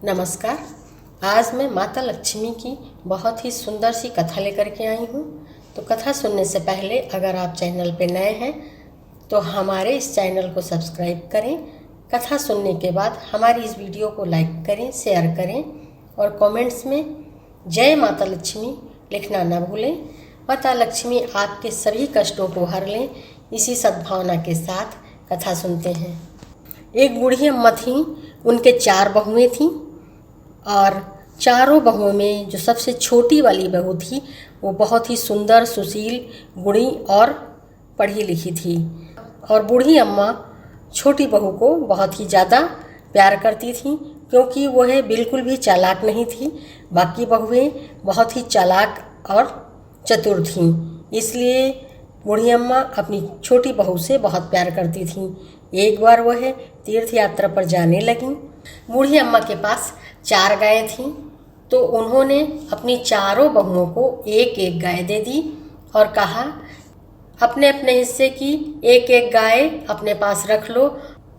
नमस्कार। आज मैं माता लक्ष्मी की बहुत ही सुंदर सी कथा लेकर के आई हूँ। तो कथा सुनने से पहले अगर आप चैनल पे नए हैं तो हमारे इस चैनल को सब्सक्राइब करें। कथा सुनने के बाद हमारी इस वीडियो को लाइक करें, शेयर करें और कमेंट्स में जय माता लक्ष्मी लिखना न भूलें। माता लक्ष्मी आपके सभी कष्टों को हर लें, इसी सद्भावना के साथ कथा सुनते हैं। एक बूढ़ी अम्मा थी, उनके 4 बहुएं थीं और चारों बहुओं में जो सबसे छोटी वाली बहू थी वो बहुत ही सुंदर, सुशील, गुणी और पढ़ी लिखी थी। और बूढ़ी अम्मा छोटी बहू को बहुत ही ज़्यादा प्यार करती थी क्योंकि वह बिल्कुल भी चालाक नहीं थी। बाकी बहुएं बहुत ही चालाक और चतुर थीं, इसलिए बूढ़ी अम्मा अपनी छोटी बहू से बहुत प्यार करती थीं। एक बार वह तीर्थ यात्रा पर जाने लगीं। बूढ़ी अम्मा के पास 4 गायें थीं, तो उन्होंने अपनी चारों बहुओं को एक एक गाय दे दी और कहा, अपने अपने हिस्से की एक एक गाय अपने पास रख लो।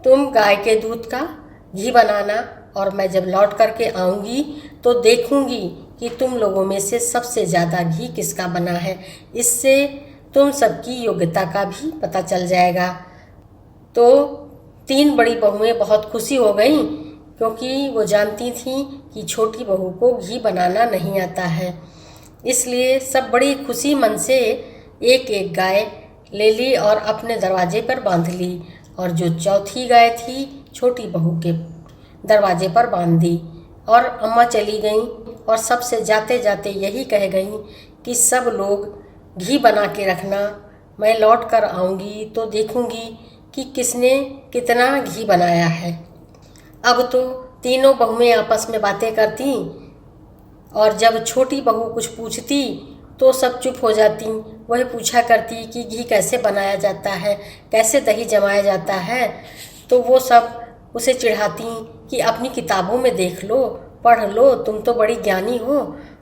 तुम गाय के दूध का घी बनाना और मैं जब लौट करके आऊँगी तो देखूँगी कि तुम लोगों में से सबसे ज़्यादा घी किसका बना है। इससे तुम सबकी योग्यता का भी पता चल जाएगा। तो 3 बड़ी बहुएं बहुत खुशी हो गईं क्योंकि वो जानती थीं कि छोटी बहू को घी बनाना नहीं आता है। इसलिए सब बड़ी खुशी मन से एक एक गाय ले ली और अपने दरवाजे पर बांध ली और जो चौथी गाय थी छोटी बहू के दरवाजे पर बांध दी। और अम्मा चली गईं और सबसे जाते जाते यही कह गईं कि सब लोग घी बना के रखना, मैं लौट कर आऊँगी तो देखूँगी कि किसने कितना घी बनाया है। अब तो तीनों बहुएं आपस में बातें करती और जब छोटी बहू कुछ पूछती तो सब चुप हो जाती। वह पूछा करती कि घी कैसे बनाया जाता है, कैसे दही जमाया जाता है, तो वो सब उसे चिढ़ाती कि अपनी किताबों में देख लो, पढ़ लो, तुम तो बड़ी ज्ञानी हो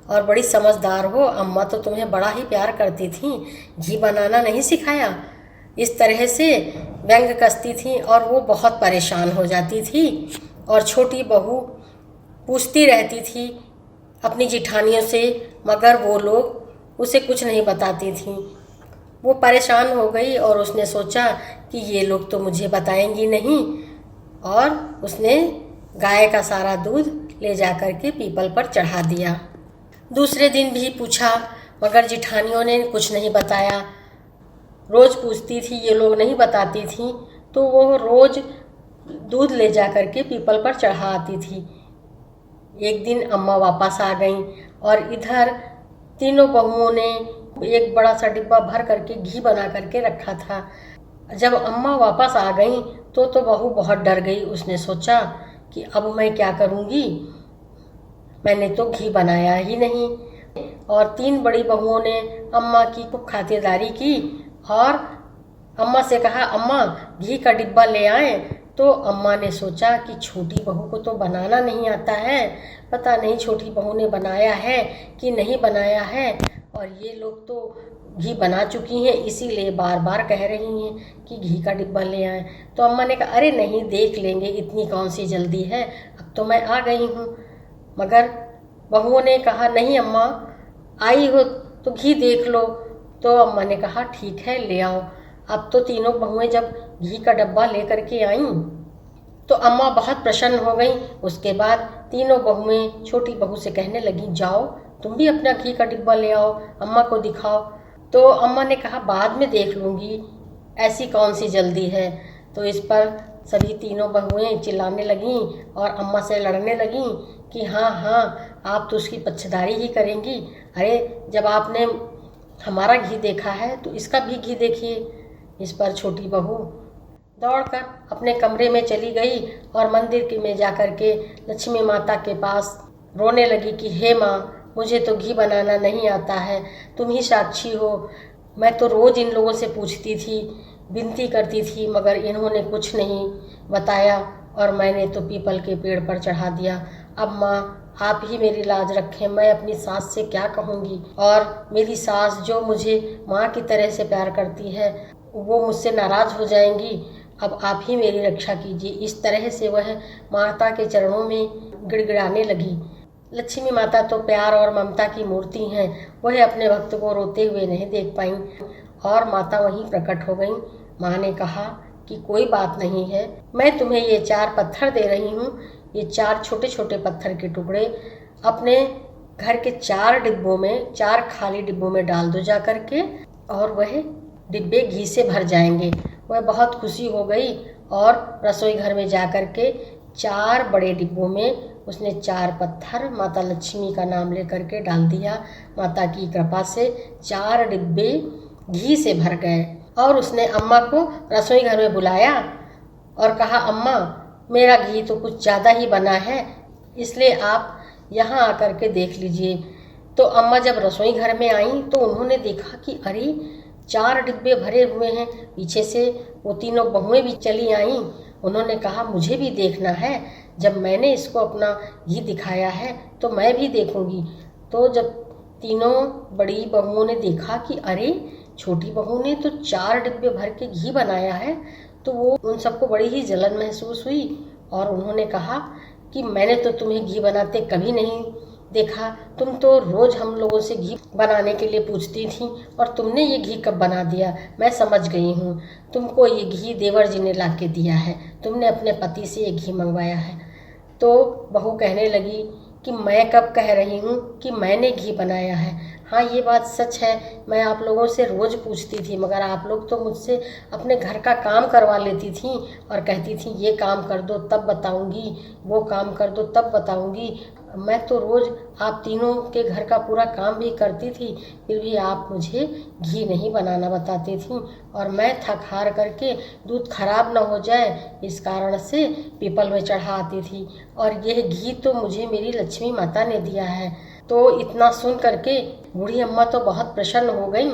और बड़ी समझदार हो, अम्मा तो तुम्हें बड़ा ही प्यार करती थी, घी बनाना नहीं सिखाया। इस तरह से व्यंग कसती थी और वो बहुत परेशान हो जाती थी। और छोटी बहू पूछती रहती थी अपनी जिठानियों से, मगर वो लोग उसे कुछ नहीं बताती थीं। वो परेशान हो गई और उसने सोचा कि ये लोग तो मुझे बताएंगी नहीं, और उसने गाय का सारा दूध ले जाकर के पीपल पर चढ़ा दिया। दूसरे दिन भी पूछा मगर जिठानियों ने कुछ नहीं बताया। रोज़ पूछती थी, ये लोग नहीं बताती थीं, तो वो रोज़ दूध ले जा कर के पीपल पर चढ़ा आती थी। एक दिन अम्मा वापस आ गईं और इधर तीनों बहुओं ने एक बड़ा सा डिब्बा भर करके घी बना करके रखा था। जब अम्मा वापस आ गईं तो बहू बहुत डर गई। उसने सोचा कि अब मैं क्या करूँगी, मैंने तो घी बनाया ही नहीं। और 3 बड़ी बहुओं ने अम्मा की खूब खातिरदारी की और अम्मा से कहा, अम्मा घी का डिब्बा ले आए। तो अम्मा ने सोचा कि छोटी बहू को तो बनाना नहीं आता है, पता नहीं छोटी बहू ने बनाया है कि नहीं बनाया है, और ये लोग तो घी बना चुकी हैं इसीलिए बार बार कह रही हैं कि घी का डिब्बा ले आए। तो अम्मा ने कहा, अरे नहीं, देख लेंगे, इतनी कौन सी जल्दी है, अब तो मैं आ गई हूँ। मगर बहुओं ने कहा, नहीं अम्मा, आई हो तो घी देख लो। तो अम्मा ने कहा, ठीक है, ले आओ। अब तो तीनों बहुएं जब घी का डब्बा ले करके आईं तो अम्मा बहुत प्रसन्न हो गईं। उसके बाद तीनों बहुएं छोटी बहू से कहने लगी, जाओ तुम भी अपना घी का डिब्बा ले आओ, अम्मा को दिखाओ। तो अम्मा ने कहा, बाद में देख लूँगी, ऐसी कौन सी जल्दी है। तो इस पर सभी तीनों बहुएं चिल्लाने लगीं और अम्मा से लड़ने लगीं कि हाँ हाँ, आप तो उसकी पक्षधारी ही करेंगी। अरे जब आपने हमारा घी देखा है तो इसका भी घी देखिए। इस पर छोटी बहू दौड़कर अपने कमरे में चली गई और मंदिर में जाकर के लक्ष्मी माता के पास रोने लगी कि हे माँ, मुझे तो घी बनाना नहीं आता है, तुम ही साक्षी हो। मैं तो रोज़ इन लोगों से पूछती थी, विनती करती थी, मगर इन्होंने कुछ नहीं बताया और मैंने तो पीपल के पेड़ पर चढ़ा दिया। अब माँ आप ही मेरी लाज रखें, मैं अपनी सास से क्या कहूँगी। और मेरी सास जो मुझे माँ की तरह से प्यार करती है वो मुझसे नाराज़ हो जाएंगी। अब आप ही मेरी रक्षा कीजिए। इस तरह से वह माता के चरणों में गिड़गिड़ाने लगी। लक्ष्मी माता तो प्यार और ममता की मूर्ति हैं, वह अपने भक्त को रोते हुए नहीं देख पाईं और माता वहीं प्रकट हो गईं। माँ ने कहा कि कोई बात नहीं है, मैं तुम्हें ये 4 पत्थर दे रही हूँ। ये 4 छोटे छोटे पत्थर के टुकड़े अपने घर के 4 डिब्बों में, 4 खाली डिब्बों में डाल दो जा करके, और वह डिब्बे घी से भर जाएंगे। वह बहुत खुशी हो गई और रसोई घर में जा कर के 4 बड़े डिब्बों में उसने 4 पत्थर माता लक्ष्मी का नाम लेकर के डाल दिया। माता की कृपा से 4 डिब्बे घी से भर गए और उसने अम्मा को रसोई घर में बुलाया और कहा, अम्मा मेरा घी तो कुछ ज़्यादा ही बना है, इसलिए आप यहाँ आकर के देख लीजिए। तो अम्मा जब रसोई घर में आई तो उन्होंने देखा कि अरे 4 डिब्बे भरे हुए हैं। पीछे से वो तीनों बहुएं भी चली आईं। उन्होंने कहा, मुझे भी देखना है, जब मैंने इसको अपना घी दिखाया है तो मैं भी देखूंगी। तो जब तीनों बड़ी बहुओं ने देखा कि अरे छोटी बहू ने तो 4 डिब्बे भर के घी बनाया है, तो वो उन सबको बड़ी ही जलन महसूस हुई और उन्होंने कहा कि मैंने तो तुम्हें घी बनाते कभी नहीं देखा, तुम तो रोज हम लोगों से घी बनाने के लिए पूछती थी और तुमने ये घी कब बना दिया। मैं समझ गई हूँ, तुमको ये घी देवर जी ने ला के दिया है, तुमने अपने पति से ये घी मंगवाया है। तो बहू कहने लगी कि मैं कब कह रही हूँ कि मैंने घी बनाया है। हाँ, ये बात सच है, मैं आप लोगों से रोज़ पूछती थी, मगर आप लोग तो मुझसे अपने घर का काम करवा लेती थी और कहती थी ये काम कर दो तब बताऊंगी, वो काम कर दो तब बताऊंगी। मैं तो रोज़ आप तीनों के घर का पूरा काम भी करती थी, फिर भी आप मुझे घी नहीं बनाना बताती थी और मैं थक हार करके दूध खराब ना हो जाए इस कारण से पीपल में चढ़ा आती थी, और यह घी तो मुझे मेरी लक्ष्मी माता ने दिया है। तो इतना सुन करके बूढ़ी अम्मा तो बहुत प्रसन्न हो गई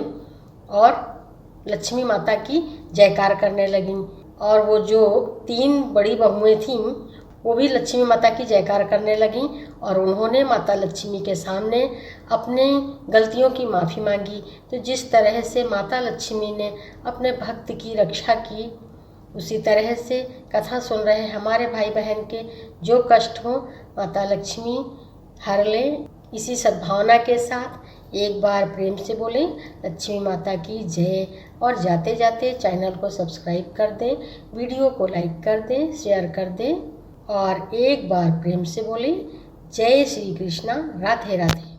और लक्ष्मी माता की जयकार करने लगीं, और वो जो 3 बड़ी बहुएं थीं वो भी लक्ष्मी माता की जयकार करने लगीं और उन्होंने माता लक्ष्मी के सामने अपने गलतियों की माफ़ी मांगी। तो जिस तरह से माता लक्ष्मी ने अपने भक्त की रक्षा की, उसी तरह से कथा सुन रहे हमारे भाई बहन के जो कष्ट हो माता लक्ष्मी हर ले। इसी सद्भावना के साथ एक बार प्रेम से बोलें लक्ष्मी माता की जय, और जाते जाते चैनल को सब्सक्राइब कर दें, वीडियो को लाइक कर दें, शेयर कर दें, और एक बार प्रेम से बोलें जय श्री कृष्णा, राधे राधे।